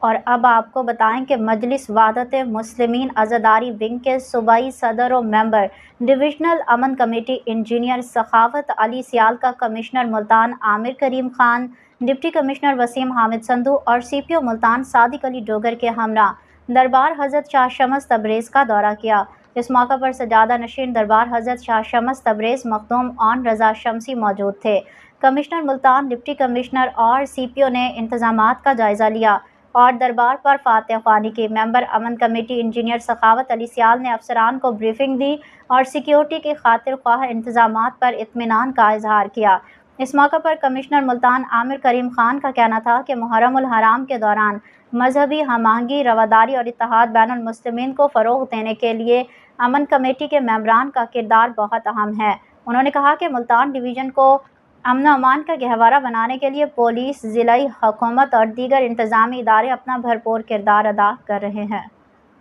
اور اب آپ کو بتائیں کہ مجلس وحدت مسلمین عزاداری ونگ کے صوبائی صدر و ممبر ڈویژنل امن کمیٹی انجینئر سخاوت علی سیال کا کمشنر ملتان عامر کریم خان، ڈپٹی کمشنر وسیم حامد سندھو اور سی پی او ملتان صادق علی ڈوگر کے ہمراہ دربار حضرت شاہ شمس تبریز کا دورہ کیا۔ اس موقع پر سجادہ نشین دربار حضرت شاہ شمس تبریز مخدوم آن رضا شمسی موجود تھے۔ کمشنر ملتان، ڈپٹی کمشنر اور سی پی او نے انتظامات کا جائزہ لیا اور دربار پر فاتح خوانی کی۔ ممبر امن کمیٹی انجینئر سخاوت علی سیال نے افسران کو بریفنگ دی اور سیکیورٹی کی خاطر خواہ انتظامات پر اطمینان کا اظہار کیا۔ اس موقع پر کمشنر ملتان عامر کریم خان کا کہنا تھا کہ محرم الحرام کے دوران مذہبی ہم آہنگی، رواداری اور اتحاد بین المسلمین کو فروغ دینے کے لیے امن کمیٹی کے ممبران کا کردار بہت اہم ہے۔ انہوں نے کہا کہ ملتان ڈویژن کو امن و امان کا گہوارہ بنانے کے لیے پولیس، ضلعی حکومت اور دیگر انتظامی ادارے اپنا بھرپور کردار ادا کر رہے ہیں۔